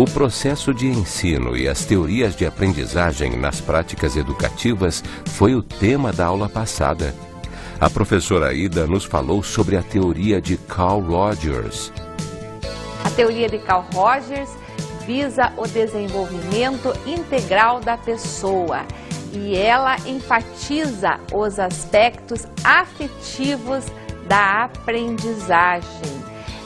O processo de ensino e as teorias de aprendizagem nas práticas educativas foi o tema da aula passada. A professora Ida nos falou sobre a teoria de Carl Rogers. A teoria de Carl Rogers visa o desenvolvimento integral da pessoa e ela enfatiza os aspectos afetivos da aprendizagem.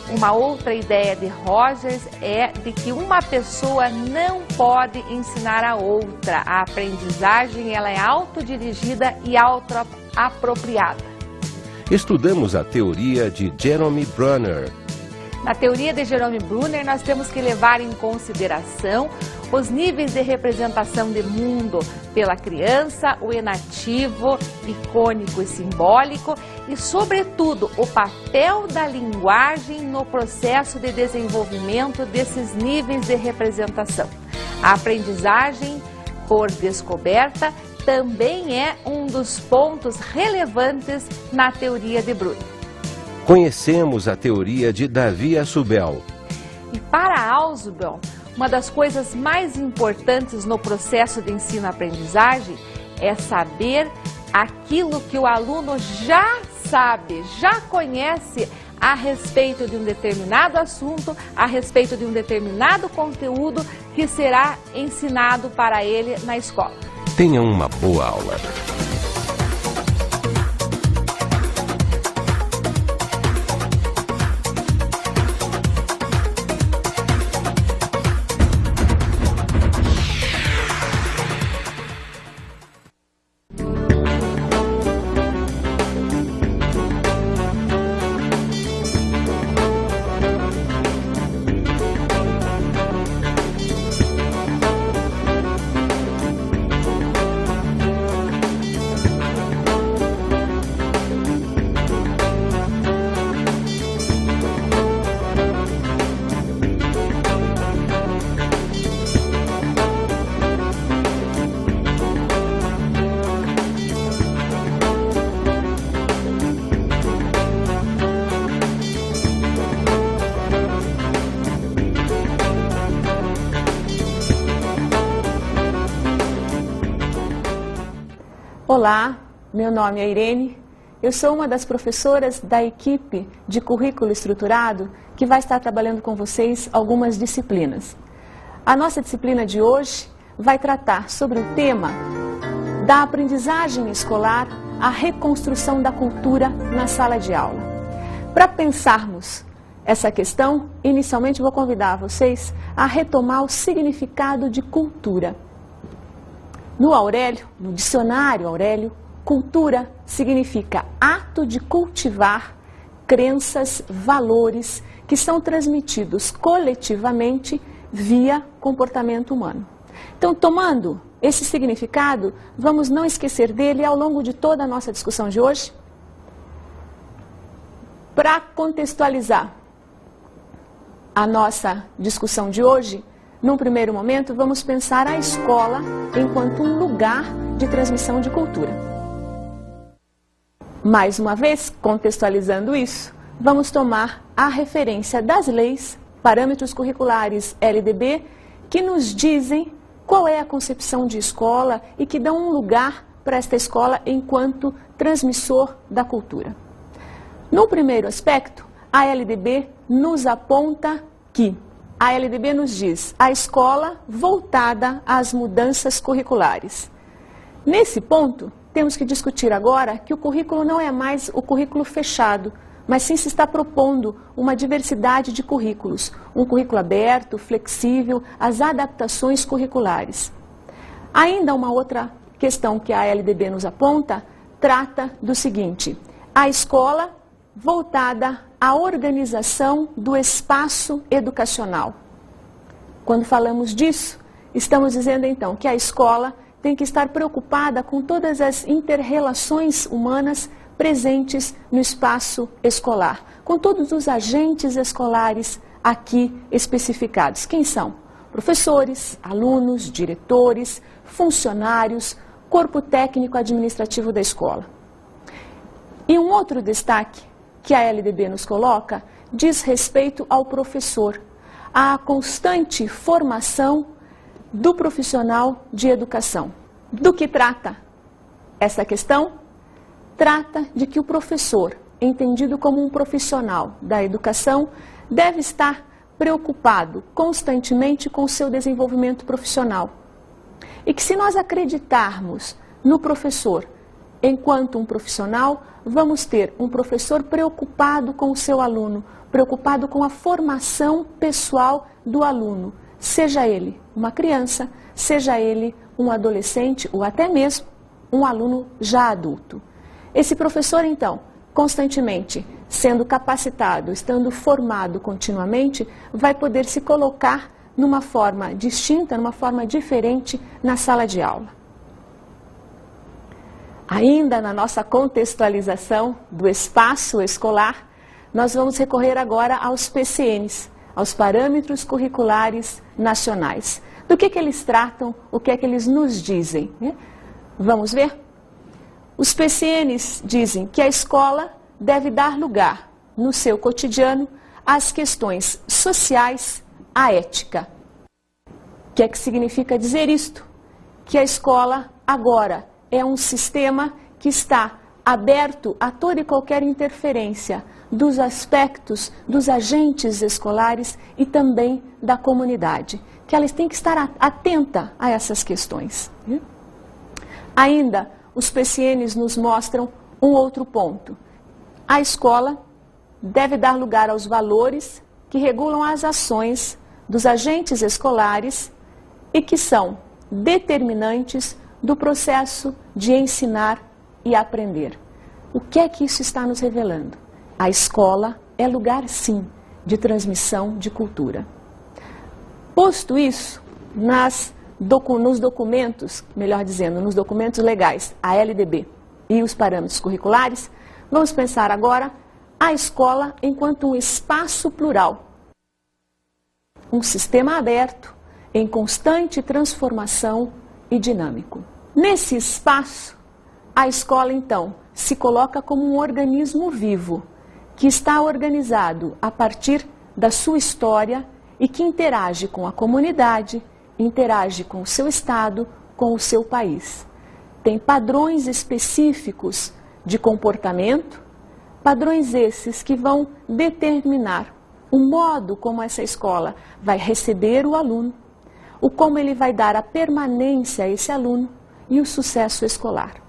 Uma outra ideia de Rogers é de que uma pessoa não pode ensinar a outra. A aprendizagem ela é autodirigida e autoapropriada. Estudamos a teoria de Jerome Bruner. Na teoria de Jerome Bruner, nós temos que levar em consideração os níveis de representação de mundo pela criança, o enativo, icônico e simbólico e, sobretudo, o papel da linguagem no processo de desenvolvimento desses níveis de representação. A aprendizagem por descoberta também é um dos pontos relevantes na teoria de Bruner. Conhecemos a teoria de Davi Assubel. E para Ausubel, uma das coisas mais importantes no processo de ensino-aprendizagem é saber aquilo que o aluno já sabe, já conhece a respeito de um determinado assunto, a respeito de um determinado conteúdo que será ensinado para ele na escola. Tenha uma boa aula. Olá, meu nome é Irene, eu sou uma das professoras da equipe de currículo estruturado que vai estar trabalhando com vocês algumas disciplinas. A nossa disciplina de hoje vai tratar sobre o tema da aprendizagem escolar, a reconstrução da cultura na sala de aula. Para pensarmos essa questão, inicialmente vou convidar vocês a retomar o significado de cultura. No Aurélio, no dicionário Aurélio, cultura significa ato de cultivar crenças, valores que são transmitidos coletivamente via comportamento humano. Então, tomando esse significado, vamos não esquecer dele ao longo de toda a nossa discussão de hoje. Para contextualizar a nossa discussão de hoje, num primeiro momento, vamos pensar a escola enquanto um lugar de transmissão de cultura. Mais uma vez, contextualizando isso, vamos tomar a referência das leis, parâmetros curriculares LDB, que nos dizem qual é a concepção de escola e que dão um lugar para esta escola enquanto transmissor da cultura. No primeiro aspecto, a LDB nos aponta que a LDB nos diz a escola voltada às mudanças curriculares. Nesse ponto, temos que discutir agora que o currículo não é mais o currículo fechado, mas sim se está propondo uma diversidade de currículos, um currículo aberto, flexível, às adaptações curriculares. Ainda uma outra questão que a LDB nos aponta, trata do seguinte: a escola voltada à organização do espaço educacional. Quando falamos disso, estamos dizendo então que a escola tem que estar preocupada com todas as inter-relações humanas presentes no espaço escolar, com todos os agentes escolares aqui especificados. Quem são? Professores, alunos, diretores, funcionários, corpo técnico administrativo da escola. E um outro destaque que a LDB nos coloca diz respeito ao professor. a constante formação do profissional de educação. Do que trata essa questão? Trata de que o professor, entendido como um profissional da educação, deve estar preocupado constantemente com o seu desenvolvimento profissional. E que se nós acreditarmos no professor enquanto um profissional, vamos ter um professor preocupado com o seu aluno, preocupado com a formação pessoal do aluno, seja ele uma criança, seja ele um adolescente ou até mesmo um aluno já adulto. Esse professor, então, constantemente sendo capacitado, estando formado continuamente, vai poder se colocar numa forma distinta, numa forma diferente na sala de aula. Ainda na nossa contextualização do espaço escolar, nós vamos recorrer agora aos PCNs, aos Parâmetros Curriculares Nacionais. Do que eles tratam, o que é que eles nos dizem, né? Vamos ver? Os PCNs dizem que a escola deve dar lugar, no seu cotidiano, às questões sociais, à ética. O que é que significa dizer isto? Que a escola agora é um sistema que está aberto a toda e qualquer interferência dos aspectos dos agentes escolares e também da comunidade, que elas têm que estar atenta a essas questões. Ainda, os PCNs nos mostram um outro ponto. A escola deve dar lugar aos valores que regulam as ações dos agentes escolares e que são determinantes do processo de ensinar e aprender. O que é que isso está nos revelando? A escola é lugar, sim, de transmissão de cultura. Posto isso, nos documentos, melhor dizendo, nos documentos legais, a LDB e os parâmetros curriculares, vamos pensar agora a escola enquanto um espaço plural, um sistema aberto, em constante transformação e dinâmico. Nesse espaço, a escola, então, se coloca como um organismo vivo, que está organizado a partir da sua história e que interage com a comunidade, interage com o seu estado, com o seu país. Tem padrões específicos de comportamento, padrões esses que vão determinar o modo como essa escola vai receber o aluno, o como ele vai dar a permanência a esse aluno e o sucesso escolar.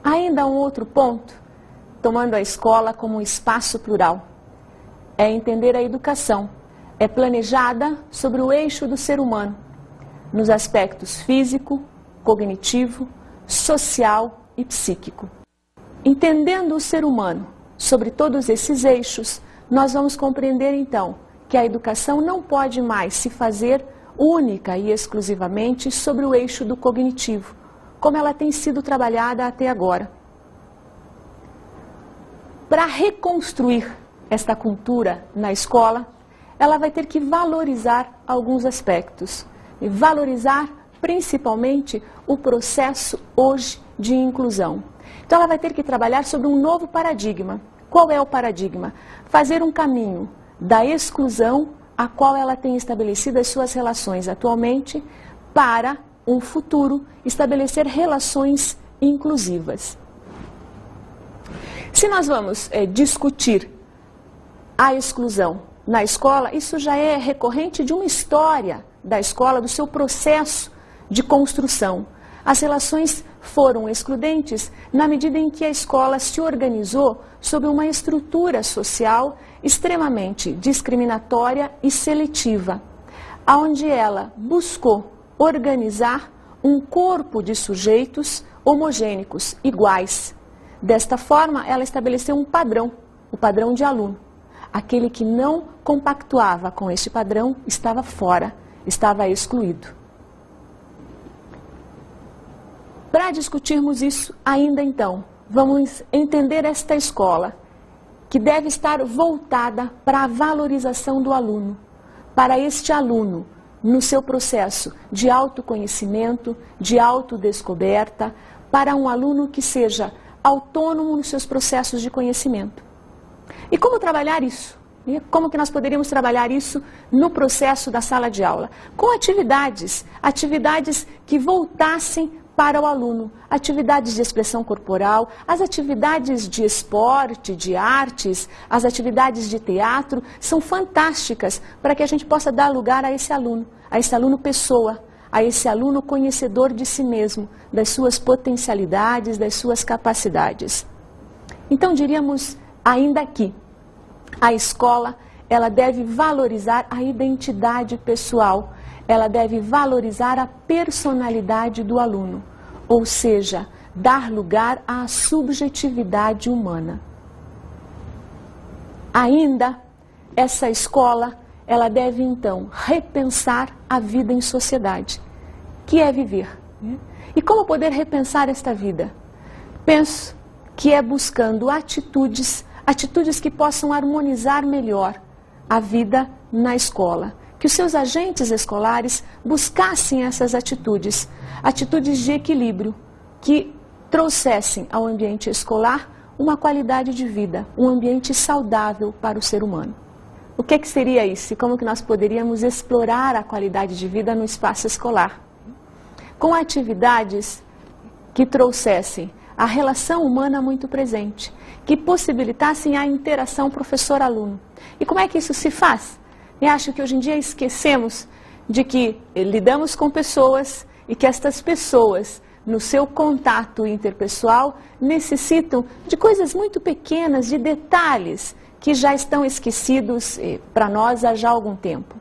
Ainda um outro ponto, tomando a escola como um espaço plural, é entender a educação. É planejada sobre o eixo do ser humano, nos aspectos físico, cognitivo, social e psíquico. Entendendo o ser humano sobre todos esses eixos, nós vamos compreender então que a educação não pode mais se fazer única e exclusivamente sobre o eixo do cognitivo, como ela tem sido trabalhada até agora. Para reconstruir esta cultura na escola, ela vai ter que valorizar alguns aspectos, e valorizar principalmente o processo hoje de inclusão. Então ela vai ter que trabalhar sobre um novo paradigma. Qual é o paradigma? Fazer um caminho da exclusão a qual ela tem estabelecido as suas relações atualmente para um futuro estabelecer relações inclusivas. Se nós vamos discutir a exclusão na escola, isso já é recorrente de uma história da escola, do seu processo de construção. As relações foram excludentes na medida em que a escola se organizou sob uma estrutura social extremamente discriminatória e seletiva, onde ela buscou organizar um corpo de sujeitos homogêneos, iguais. Desta forma, ela estabeleceu um padrão, o padrão de aluno. Aquele que não compactuava com este padrão estava fora, estava excluído. Para discutirmos isso ainda então, vamos entender esta escola, que deve estar voltada para a valorização do aluno, para este aluno, no seu processo de autoconhecimento, de autodescoberta, para um aluno que seja autônomo nos seus processos de conhecimento. E como trabalhar isso? E como que nós poderíamos trabalhar isso no processo da sala de aula? Com atividades que voltassem para o aluno, atividades de expressão corporal, as atividades de esporte, de artes, as atividades de teatro, são fantásticas para que a gente possa dar lugar a esse aluno pessoa, a esse aluno conhecedor de si mesmo, das suas potencialidades, das suas capacidades. Então diríamos ainda aqui, a escola, ela deve valorizar a identidade pessoal, ela deve valorizar a personalidade do aluno, ou seja, dar lugar à subjetividade humana. Ainda, essa escola, ela deve então repensar a vida em sociedade, que é viver. E como poder repensar esta vida? Penso que é buscando atitudes que possam harmonizar melhor a vida na escola. Que os seus agentes escolares buscassem essas atitudes de equilíbrio, que trouxessem ao ambiente escolar uma qualidade de vida, um ambiente saudável para o ser humano. O que seria isso? E como que nós poderíamos explorar a qualidade de vida no espaço escolar? Com atividades que trouxessem a relação humana muito presente, que possibilitassem a interação professor-aluno. E como é que isso se faz? Eu acho que hoje em dia esquecemos de que lidamos com pessoas e que estas pessoas, no seu contato interpessoal, necessitam de coisas muito pequenas, de detalhes que já estão esquecidos para nós há já algum tempo.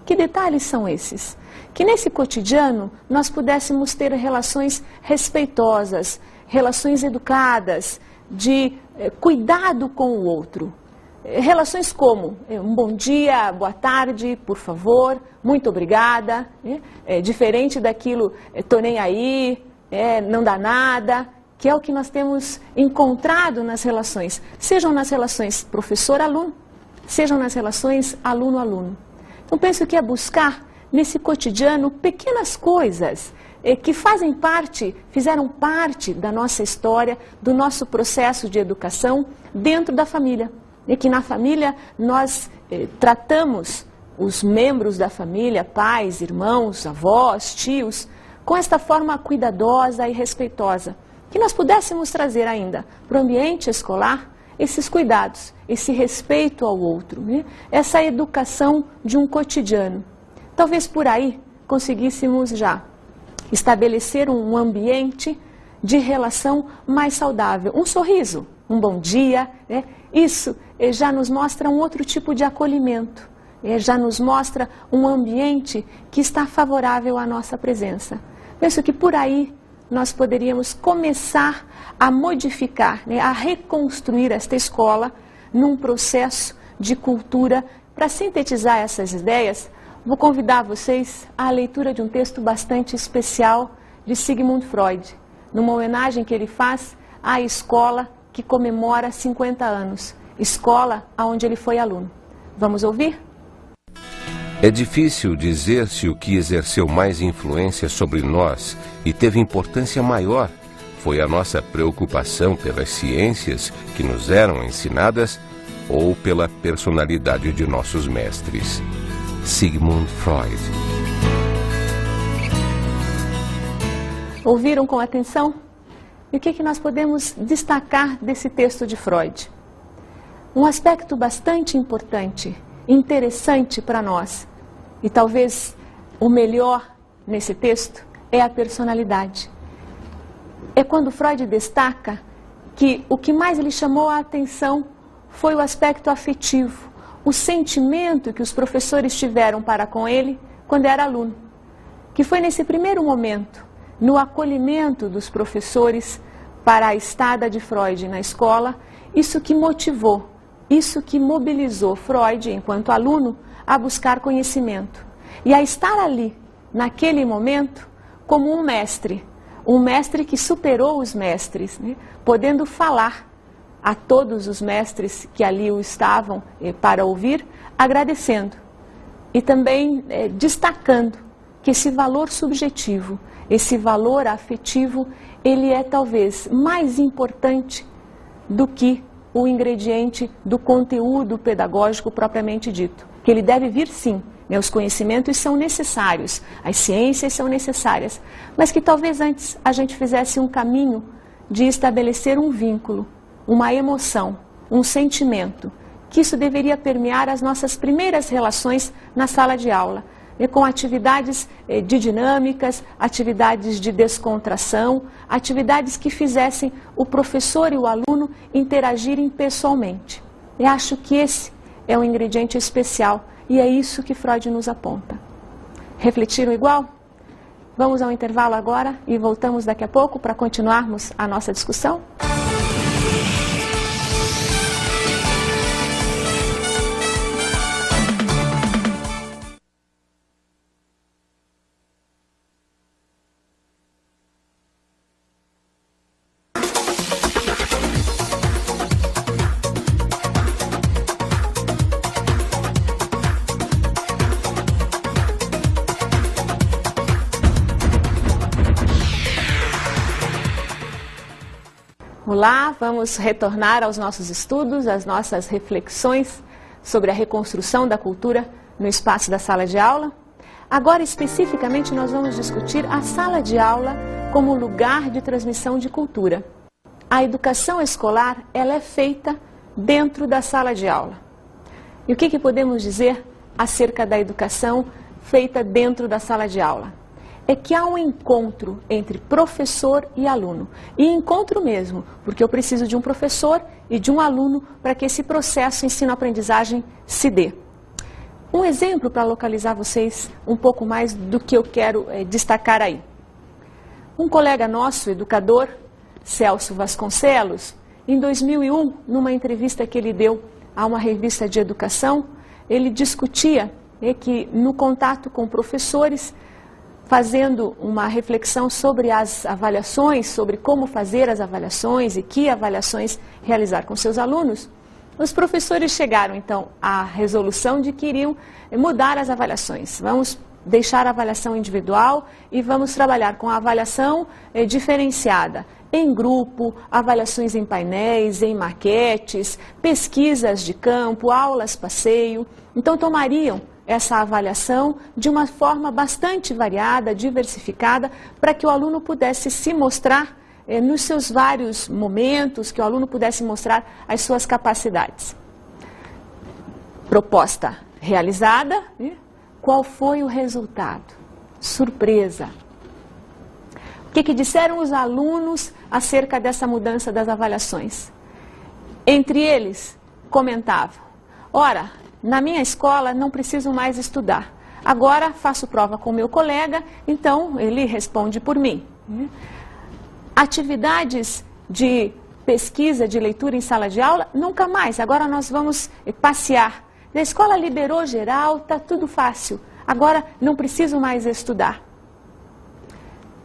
Que detalhes são esses? Que nesse cotidiano nós pudéssemos ter relações respeitosas, relações educadas, de cuidado com o outro. Relações como um bom dia, boa tarde, por favor, muito obrigada, diferente daquilo, tô nem aí, não dá nada, que é o que nós temos encontrado nas relações, sejam nas relações professor-aluno, sejam nas relações aluno-aluno. Então penso que é buscar nesse cotidiano pequenas coisas que fizeram parte da nossa história, do nosso processo de educação dentro da família. E que na família nós tratamos os membros da família, pais, irmãos, avós, tios, com esta forma cuidadosa e respeitosa. Que nós pudéssemos trazer ainda para o ambiente escolar esses cuidados, esse respeito ao outro, essa educação de um cotidiano. Talvez por aí conseguíssemos já estabelecer um ambiente de relação mais saudável. Um sorriso, um bom dia, isso já nos mostra um outro tipo de acolhimento, já nos mostra um ambiente que está favorável à nossa presença. Penso que por aí nós poderíamos começar a modificar, a reconstruir esta escola num processo de cultura. Para sintetizar essas ideias, vou convidar vocês à leitura de um texto bastante especial de Sigmund Freud, numa homenagem que ele faz à escola que comemora 50 anos, escola onde ele foi aluno. Vamos ouvir? É difícil dizer se o que exerceu mais influência sobre nós e teve importância maior foi a nossa preocupação pelas ciências que nos eram ensinadas ou pela personalidade de nossos mestres. Sigmund Freud. Ouviram com atenção? E o que nós podemos destacar desse texto de Freud? Um aspecto bastante importante, interessante para nós, e talvez o melhor nesse texto, é a personalidade. É quando Freud destaca que o que mais lhe chamou a atenção foi o aspecto afetivo, o sentimento que os professores tiveram para com ele quando era aluno. Que foi nesse primeiro momento, no acolhimento dos professores para a estada de Freud na escola, isso que motivou, isso que mobilizou Freud, enquanto aluno, a buscar conhecimento. E a estar ali, naquele momento, como um mestre que superou os mestres, podendo falar a todos os mestres que ali o estavam para ouvir, agradecendo. E também destacando que esse valor subjetivo, esse valor afetivo, ele é talvez mais importante do que o ingrediente do conteúdo pedagógico propriamente dito, que ele deve vir sim, né? Os conhecimentos são necessários, as ciências são necessárias, mas que talvez antes a gente fizesse um caminho de estabelecer um vínculo, uma emoção, um sentimento, que isso deveria permear as nossas primeiras relações na sala de aula, com atividades de dinâmicas, atividades de descontração, atividades que fizessem o professor e o aluno interagirem pessoalmente. Eu acho que esse é um ingrediente especial e é isso que Freud nos aponta. Refletiram igual? Vamos ao intervalo agora e voltamos daqui a pouco para continuarmos a nossa discussão? Olá, vamos retornar aos nossos estudos, às nossas reflexões sobre a reconstrução da cultura no espaço da sala de aula. Agora, especificamente, nós vamos discutir a sala de aula como lugar de transmissão de cultura. A educação escolar, ela é feita dentro da sala de aula. E o que podemos dizer acerca da educação feita dentro da sala de aula? É que há um encontro entre professor e aluno. E encontro mesmo, porque eu preciso de um professor e de um aluno para que esse processo ensino-aprendizagem se dê. Um exemplo para localizar vocês um pouco mais do que eu quero destacar aí. Um colega nosso, educador, Celso Vasconcelos, em 2001, numa entrevista que ele deu a uma revista de educação, ele discutia que no contato com professores, fazendo uma reflexão sobre as avaliações, sobre como fazer as avaliações e que avaliações realizar com seus alunos, os professores chegaram então à resolução de que iriam mudar as avaliações. Vamos deixar a avaliação individual e vamos trabalhar com a avaliação diferenciada, em grupo, avaliações em painéis, em maquetes, pesquisas de campo, aulas passeio. Então tomariam essa avaliação de uma forma bastante variada, diversificada, para que o aluno pudesse se mostrar nos seus vários momentos, que o aluno pudesse mostrar as suas capacidades. Proposta realizada, qual foi o resultado? Surpresa! O que disseram os alunos acerca dessa mudança das avaliações? Entre eles, comentavam, ora, na minha escola não preciso mais estudar. Agora faço prova com meu colega, então ele responde por mim. Atividades de pesquisa, de leitura em sala de aula, nunca mais. Agora nós vamos passear. A escola liberou geral, está tudo fácil. Agora não preciso mais estudar.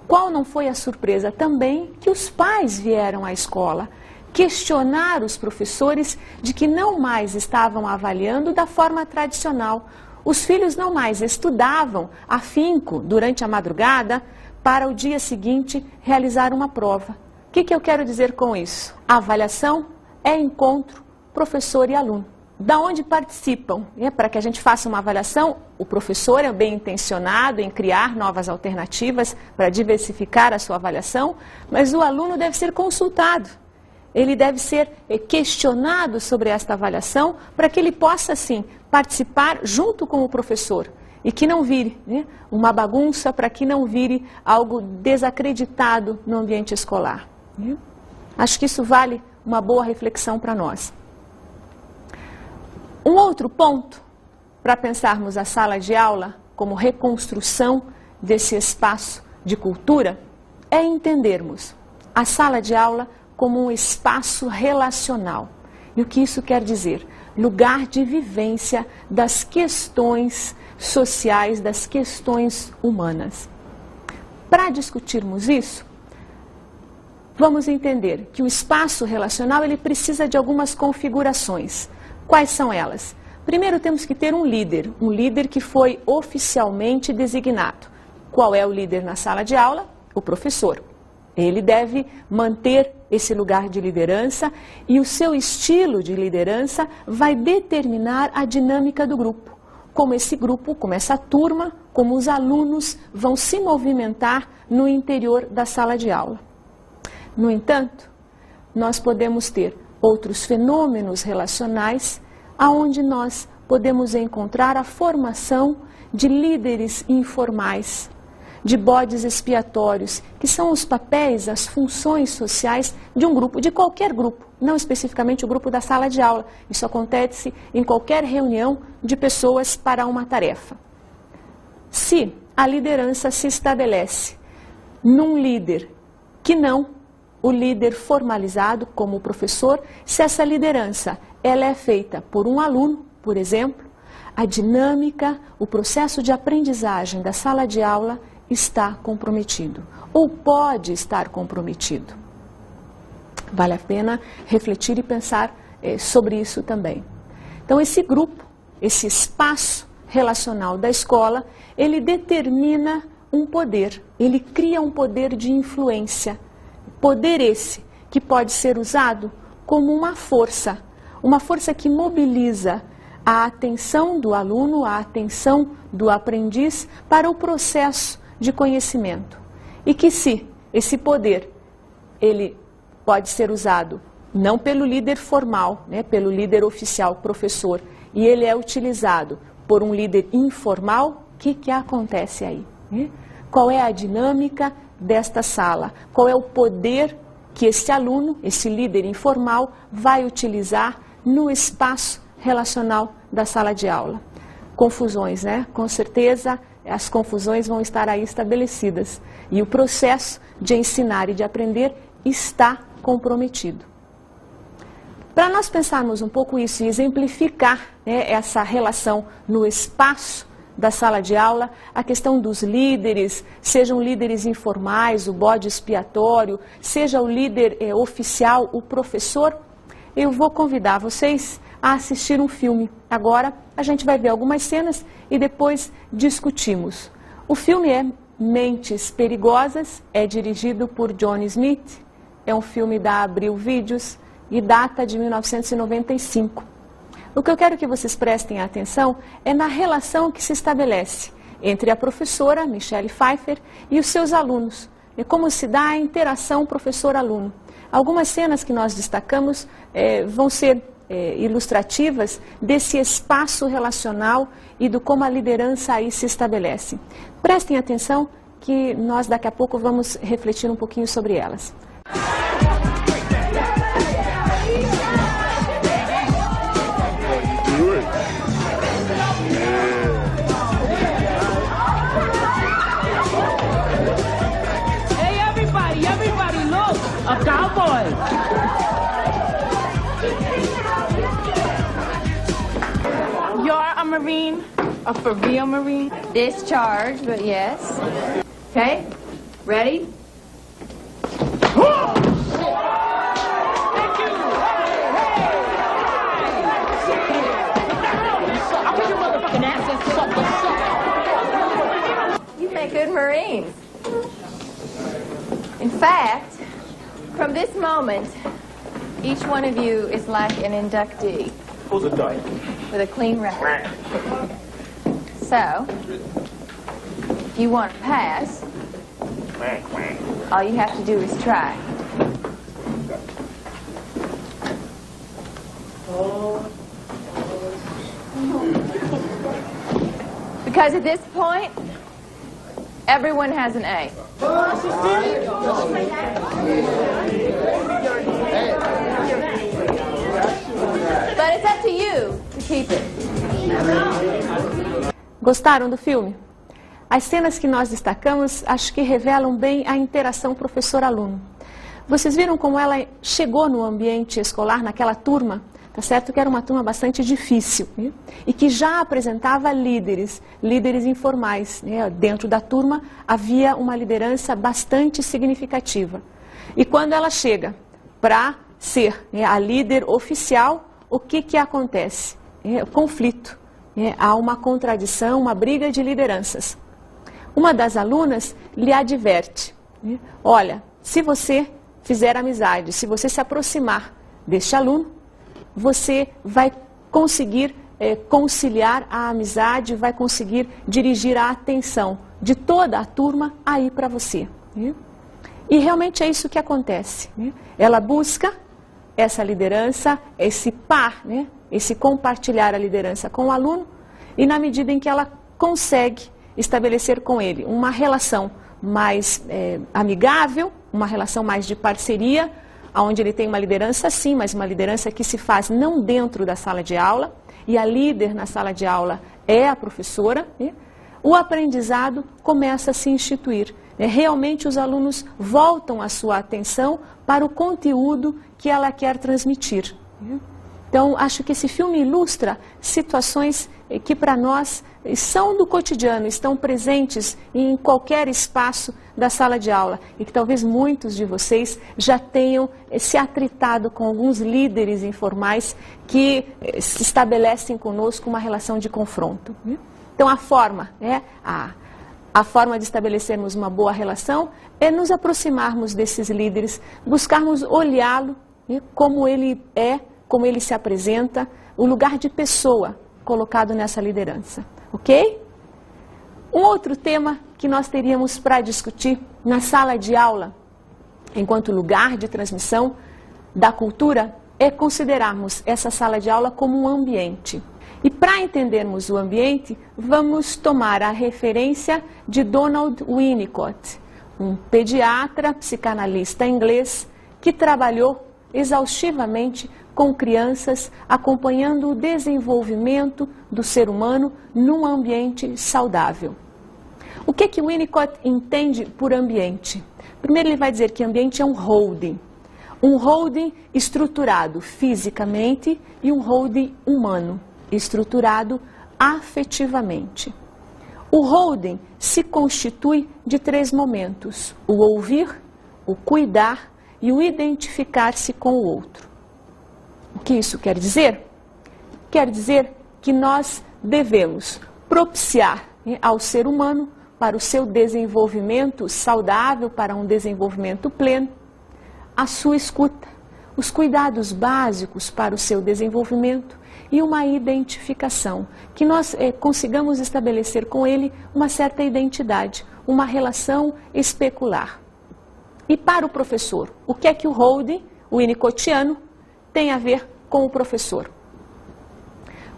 Qual não foi a surpresa? Também que os pais vieram à escola questionar os professores de que não mais estavam avaliando da forma tradicional. Os filhos não mais estudavam afinco durante a madrugada para o dia seguinte realizar uma prova. O que eu quero dizer com isso? A avaliação é encontro professor e aluno. Da onde participam? Para que a gente faça uma avaliação, o professor é bem intencionado em criar novas alternativas para diversificar a sua avaliação, mas o aluno deve ser consultado. Ele deve ser questionado sobre esta avaliação para que ele possa, sim, participar junto com o professor e que não vire uma bagunça, para que não vire algo desacreditado no ambiente escolar. Acho que isso vale uma boa reflexão para nós. Um outro ponto para pensarmos a sala de aula como reconstrução desse espaço de cultura é entendermos a sala de aula como um espaço relacional. E o que isso quer dizer? Lugar de vivência das questões sociais, das questões humanas. Para discutirmos isso, vamos entender que o espaço relacional ele precisa de algumas configurações. Quais são elas? Primeiro temos que ter um líder que foi oficialmente designado. Qual é o líder na sala de aula? O professor. Ele deve manter esse lugar de liderança e o seu estilo de liderança vai determinar a dinâmica do grupo. Como esse grupo, como essa turma, como os alunos vão se movimentar no interior da sala de aula. No entanto, nós podemos ter outros fenômenos relacionais aonde nós podemos encontrar a formação de líderes informais, de bodes expiatórios, que são os papéis, as funções sociais de um grupo, de qualquer grupo, não especificamente o grupo da sala de aula. Isso acontece em qualquer reunião de pessoas para uma tarefa. Se a liderança se estabelece num líder que não o líder formalizado como o professor, se essa liderança ela é feita por um aluno, por exemplo, a dinâmica, o processo de aprendizagem da sala de aula está comprometido, ou pode estar comprometido. Vale a pena refletir e pensar sobre isso também. Então, esse grupo, esse espaço relacional da escola, ele determina um poder, ele cria um poder de influência. Poder esse que pode ser usado como uma força que mobiliza a atenção do aluno, a atenção do aprendiz para o processo de conhecimento. E que se esse poder, ele pode ser usado não pelo líder formal, pelo líder oficial, professor, e ele é utilizado por um líder informal, o que acontece aí? Qual é a dinâmica desta sala? Qual é o poder que esse aluno, esse líder informal, vai utilizar no espaço relacional da sala de aula? Confusões, Com certeza as confusões vão estar aí estabelecidas e o processo de ensinar e de aprender está comprometido. Para nós pensarmos um pouco isso e exemplificar essa relação no espaço da sala de aula, a questão dos líderes, sejam líderes informais, o bode expiatório, seja o líder oficial, o professor, eu vou convidar vocês a assistir um filme. Agora a gente vai ver algumas cenas e depois discutimos. O filme é Mentes Perigosas, é dirigido por John Smith, é um filme da Abril Vídeos e data de 1995. O que eu quero que vocês prestem atenção é na relação que se estabelece entre a professora, Michelle Pfeiffer, e os seus alunos. É como se dá a interação professor-aluno. Algumas cenas que nós destacamos vão ser ilustrativas desse espaço relacional e do como a liderança aí se estabelece. Prestem atenção que nós daqui a pouco vamos refletir um pouquinho sobre elas. A cowboy! You're a Marine? A for real Marine? Discharged, but yes. Okay, ready? You make good Marines. In fact, from this moment, each one of you is like an inductee. Who's a duck? With a clean record. So, if you want to pass, all you have to do is try. Because at this point, everyone has an A. But it's up to you to keep it. Gostaram do filme? As cenas que nós destacamos, acho que revelam bem a interação professor-aluno. Vocês viram como ela chegou no ambiente escolar, naquela turma? Tá certo que era uma turma bastante difícil, e que já apresentava líderes informais. Dentro da turma havia uma liderança bastante significativa. E quando ela chega para ser a líder oficial, o que acontece? Conflito. Há uma contradição, uma briga de lideranças. Uma das alunas lhe adverte: olha, se você fizer amizade, se você se aproximar deste aluno, você vai conseguir conciliar a amizade, vai conseguir dirigir a atenção de toda a turma aí para você. Né? E realmente é isso que acontece. Né? Ela busca essa liderança, esse par, né? Esse compartilhar a liderança com o aluno, e na medida em que ela consegue estabelecer com ele uma relação mais amigável, uma relação mais de parceria, onde ele tem uma liderança sim, mas uma liderança que se faz não dentro da sala de aula, e a líder na sala de aula é a professora, né? O aprendizado começa a se instituir. Né? Realmente os alunos voltam a sua atenção para o conteúdo que ela quer transmitir. Né? Então, acho que esse filme ilustra situações que para nós são do cotidiano, estão presentes em qualquer espaço da sala de aula, e que talvez muitos de vocês já tenham se atritado com alguns líderes informais que se estabelecem conosco uma relação de confronto. Né? Então, a forma de estabelecermos uma boa relação é nos aproximarmos desses líderes, buscarmos olhá-lo, né, como ele é, como ele se apresenta, o lugar de pessoa colocado nessa liderança, ok? Um outro tema que nós teríamos para discutir na sala de aula, enquanto lugar de transmissão da cultura, é considerarmos essa sala de aula como um ambiente. E para entendermos o ambiente, vamos tomar a referência de Donald Winnicott, um pediatra, psicanalista inglês, que trabalhou exaustivamente com crianças, acompanhando o desenvolvimento do ser humano num ambiente saudável. O que Winnicott entende por ambiente? Primeiro ele vai dizer que ambiente é um holding estruturado fisicamente e um holding humano, estruturado afetivamente. O holding se constitui de 3 momentos: o ouvir, o cuidar e o identificar-se com o outro. O que isso quer dizer? Quer dizer que nós devemos propiciar, né, ao ser humano, para o seu desenvolvimento saudável, para um desenvolvimento pleno, a sua escuta, os cuidados básicos para o seu desenvolvimento e uma identificação, que nós consigamos estabelecer com ele uma certa identidade, uma relação especular. E para o professor, o que é que o holding, o winnicottiano, tem a ver com o professor?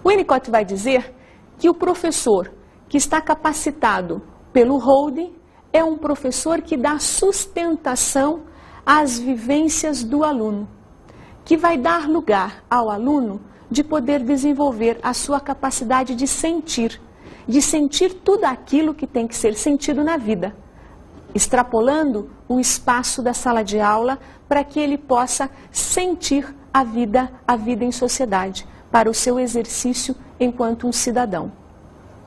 O Winnicott vai dizer que o professor que está capacitado pelo holding é um professor que dá sustentação às vivências do aluno, que vai dar lugar ao aluno de poder desenvolver a sua capacidade de sentir tudo aquilo que tem que ser sentido na vida, extrapolando o espaço da sala de aula para que ele possa sentir a vida em sociedade, para o seu exercício enquanto um cidadão.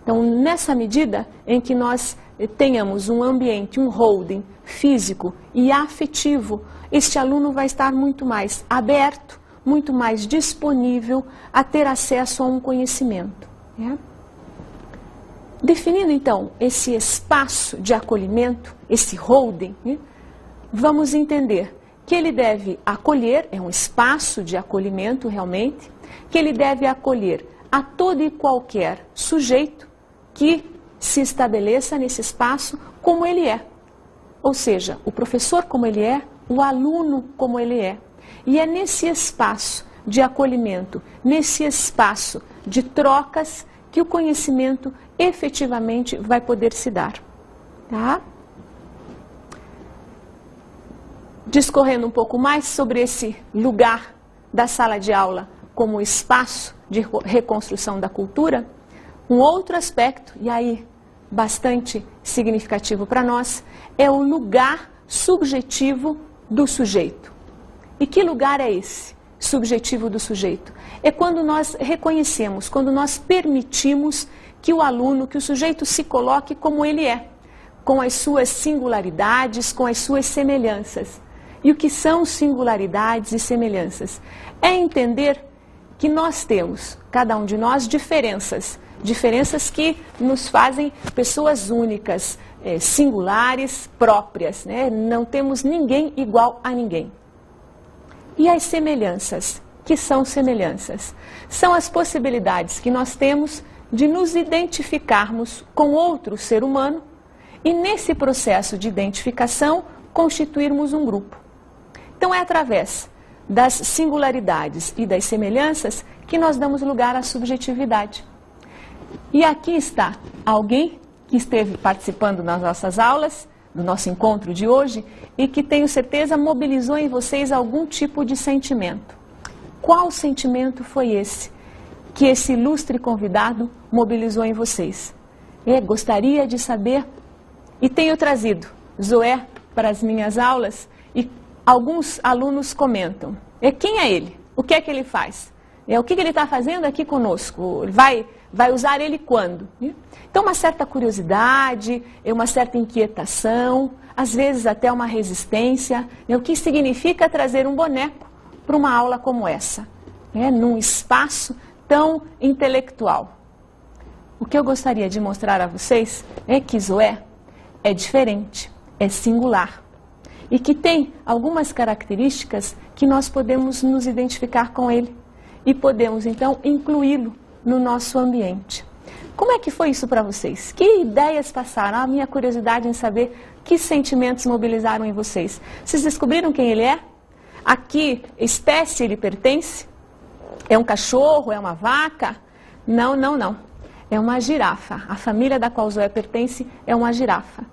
Então, nessa medida em que nós tenhamos um ambiente, um holding físico e afetivo, este aluno vai estar muito mais aberto, muito mais disponível a ter acesso a um conhecimento. Né? Definindo, então, esse espaço de acolhimento, esse holding, né, vamos entender que ele deve acolher, é um espaço de acolhimento realmente, que ele deve acolher a todo e qualquer sujeito que se estabeleça nesse espaço como ele é. Ou seja, o professor como ele é, o aluno como ele é. E é nesse espaço de acolhimento, nesse espaço de trocas, que o conhecimento efetivamente vai poder se dar. Tá? Discorrendo um pouco mais sobre esse lugar da sala de aula como espaço de reconstrução da cultura, um outro aspecto, e aí bastante significativo para nós, é o lugar subjetivo do sujeito. E que lugar é esse, subjetivo do sujeito? É quando nós reconhecemos, quando nós permitimos que o aluno, que o sujeito se coloque como ele é, com as suas singularidades, com as suas semelhanças. E o que são singularidades e semelhanças? É entender que nós temos, cada um de nós, diferenças que nos fazem pessoas únicas, singulares, próprias, né? Não temos ninguém igual a ninguém. E as semelhanças? Que são semelhanças? São as possibilidades que nós temos de nos identificarmos com outro ser humano e, nesse processo de identificação, constituirmos um grupo. Então, é através das singularidades e das semelhanças que nós damos lugar à subjetividade. E aqui está alguém que esteve participando nas nossas aulas, do nosso encontro de hoje, e que, tenho certeza, mobilizou em vocês algum tipo de sentimento. Qual sentimento foi esse que esse ilustre convidado mobilizou em vocês? Gostaria de saber, e tenho trazido Zoé para as minhas aulas, e alguns alunos comentam: quem é ele? O que é que ele faz? O que ele está fazendo aqui conosco? Vai usar ele quando? Então, uma certa curiosidade, uma certa inquietação, às vezes até uma resistência. O que significa trazer um boneco para uma aula como essa, num espaço tão intelectual? O que eu gostaria de mostrar a vocês é que Zoé é diferente, é singular, e que tem algumas características que nós podemos nos identificar com ele e podemos, então, incluí-lo no nosso ambiente. Como é que foi isso para vocês? Que ideias passaram? A minha curiosidade em saber que sentimentos mobilizaram em vocês. Vocês descobriram quem ele é? A que espécie ele pertence? É um cachorro? É uma vaca? Não, não, não. É uma girafa. A família da qual Zoé pertence é uma girafa.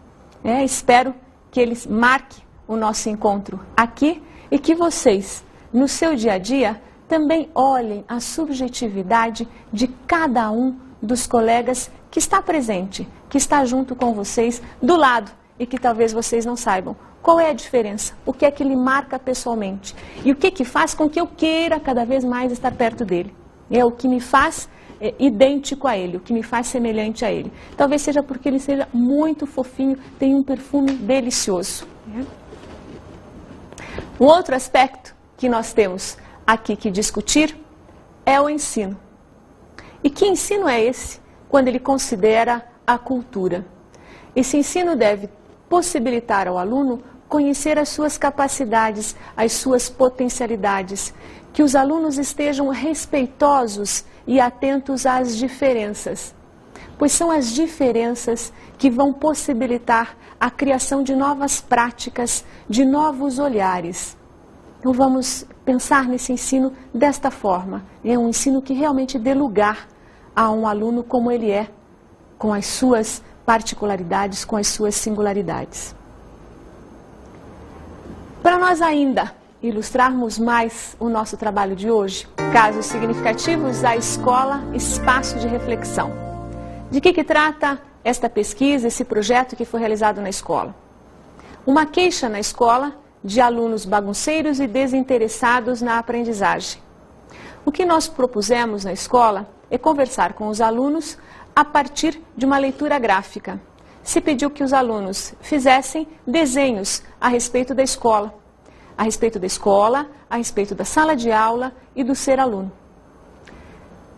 Espero que ele marque o nosso encontro aqui e que vocês, no seu dia a dia, também olhem a subjetividade de cada um dos colegas que está presente, que está junto com vocês, do lado, e que talvez vocês não saibam. Qual é a diferença? O que é que ele marca pessoalmente? E o que faz com que eu queira cada vez mais estar perto dele? É o que me faz idêntico a ele, o que me faz semelhante a ele. Talvez seja porque ele seja muito fofinho, tem um perfume delicioso. Um outro aspecto que nós temos aqui que discutir é o ensino. E que ensino é esse quando ele considera a cultura? Esse ensino deve possibilitar ao aluno conhecer as suas capacidades, as suas potencialidades, que os alunos estejam respeitosos e atentos às diferenças, pois são as diferenças que vão possibilitar a criação de novas práticas, de novos olhares. Então vamos pensar nesse ensino desta forma. É um ensino que realmente dê lugar a um aluno como ele é, com as suas particularidades, com as suas singularidades. Para nós ainda ilustrarmos mais o nosso trabalho de hoje, casos significativos da escola, espaço de reflexão. De que trata esta pesquisa, esse projeto que foi realizado na escola? Uma queixa na escola de alunos bagunceiros e desinteressados na aprendizagem. O que nós propusemos na escola é conversar com os alunos a partir de uma leitura gráfica. Se pediu que os alunos fizessem desenhos a respeito da escola, a respeito da sala de aula e do ser aluno.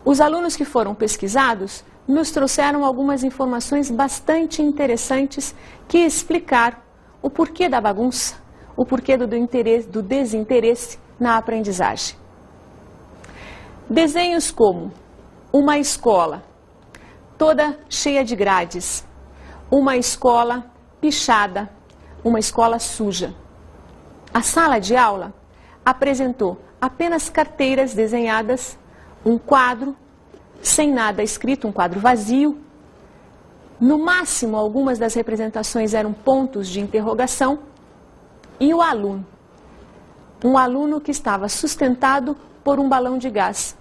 Os alunos que foram pesquisados nos trouxeram algumas informações bastante interessantes que explicaram o porquê da bagunça, o porquê do desinteresse na aprendizagem. Desenhos como uma escola toda cheia de grades, uma escola pichada, uma escola suja. A sala de aula apresentou apenas carteiras desenhadas, um quadro sem nada escrito, um quadro vazio. No máximo, algumas das representações eram pontos de interrogação. E o aluno? Um aluno que estava sustentado por um balão de gás.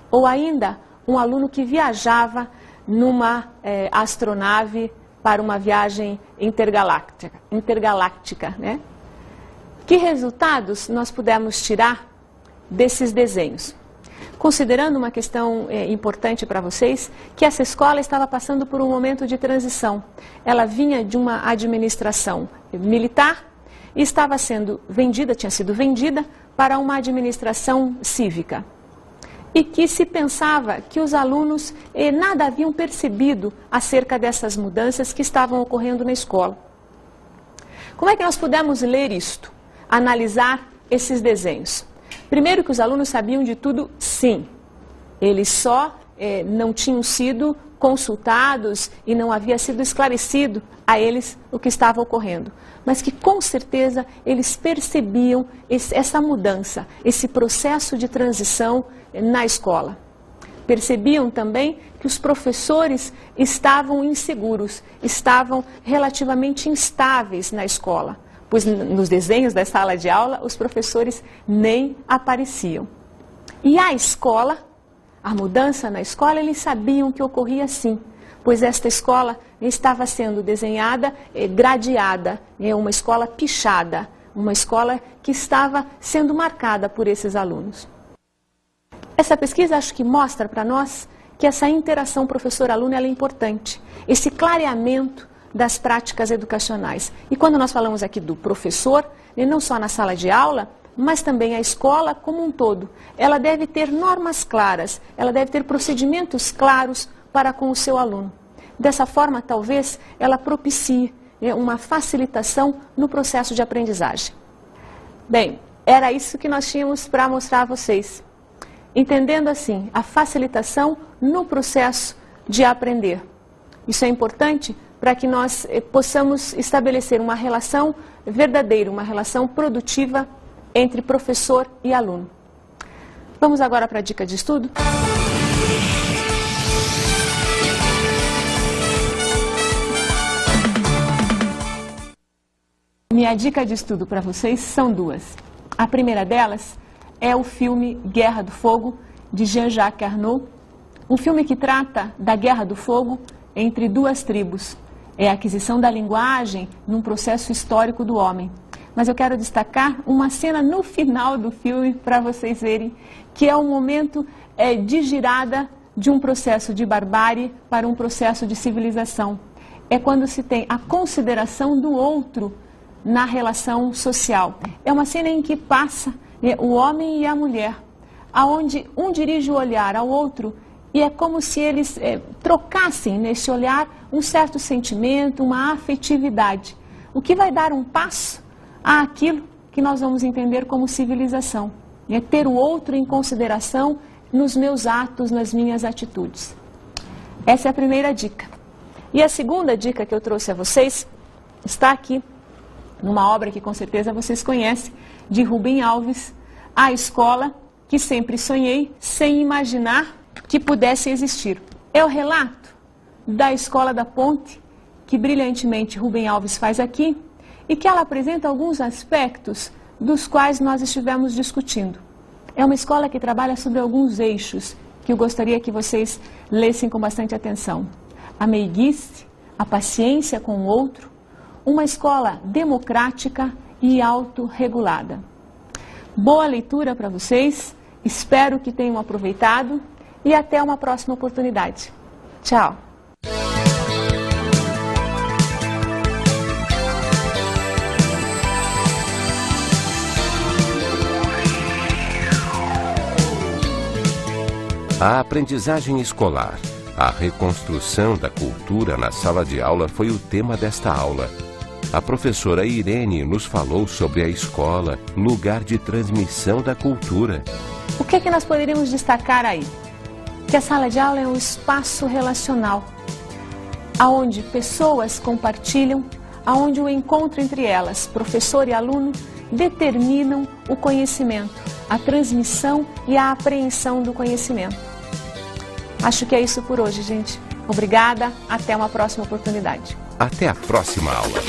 Ou ainda, um aluno que viajava numa astronave para uma viagem intergaláctica, né? Que resultados nós pudemos tirar desses desenhos? Considerando uma questão importante para vocês, que essa escola estava passando por um momento de transição. Ela vinha de uma administração militar e estava sendo vendida, tinha sido vendida para uma administração cívica. e que se pensava que os alunos nada haviam percebido acerca dessas mudanças que estavam ocorrendo na escola. Como é que nós pudemos ler isto? Analisar esses desenhos. Primeiro que os alunos sabiam de tudo, sim. Eles só não tinham sido consultados e não havia sido esclarecido a eles o que estava ocorrendo. Mas que com certeza eles percebiam essa mudança, esse processo de transição na escola. Percebiam também que os professores estavam inseguros, estavam relativamente instáveis na escola, pois nos desenhos da sala de aula os professores nem apareciam. E a escola, a mudança na escola, eles sabiam que ocorria assim, pois esta escola estava sendo desenhada, gradeada, uma escola pichada, uma escola que estava sendo marcada por esses alunos. Essa pesquisa acho que mostra para nós que essa interação professor-aluno é importante, esse clareamento das práticas educacionais. E quando nós falamos aqui do professor, não só na sala de aula, mas também a escola como um todo, ela deve ter normas claras, ela deve ter procedimentos claros para com o seu aluno. Dessa forma, talvez, ela propicie uma facilitação no processo de aprendizagem. Bem, era isso que nós tínhamos para mostrar a vocês. Entendendo assim, a facilitação no processo de aprender. Isso é importante para que nós possamos estabelecer uma relação verdadeira, uma relação produtiva entre professor e aluno. Vamos agora para a dica de estudo? Minha dica de estudo para vocês são duas. A primeira delas é o filme Guerra do Fogo, de Jean-Jacques Arnaud, um filme que trata da Guerra do Fogo entre duas tribos. É a aquisição da linguagem num processo histórico do homem. Mas eu quero destacar uma cena no final do filme para vocês verem, que é um momento de girada de um processo de barbárie para um processo de civilização. É quando se tem a consideração do outro na relação social. É uma cena em que passa o homem e a mulher, aonde um dirige o olhar ao outro e é como se eles trocassem nesse olhar um certo sentimento, uma afetividade, o que vai dar um passo àquilo que nós vamos entender como civilização, ter o outro em consideração nos meus atos, nas minhas atitudes. Essa é a primeira dica. E a segunda dica que eu trouxe a vocês está aqui, numa obra que com certeza vocês conhecem, de Rubem Alves, A Escola que Sempre Sonhei, sem imaginar que pudesse existir. É o relato da Escola da Ponte, que brilhantemente Rubem Alves faz aqui, e que ela apresenta alguns aspectos dos quais nós estivemos discutindo. É uma escola que trabalha sobre alguns eixos, que eu gostaria que vocês lessem com bastante atenção. A meiguice, a paciência com o outro, uma escola democrática e autorregulada. Boa leitura para vocês, espero que tenham aproveitado e até uma próxima oportunidade. Tchau! A aprendizagem escolar, a reconstrução da cultura na sala de aula foi o tema desta aula. A professora Irene nos falou sobre a escola, lugar de transmissão da cultura. O que é que nós poderíamos destacar aí? Que a sala de aula é um espaço relacional, onde pessoas compartilham, onde o encontro entre elas, professor e aluno, determinam o conhecimento, a transmissão e a apreensão do conhecimento. Acho que é isso por hoje, gente. Obrigada, até uma próxima oportunidade. Até a próxima aula.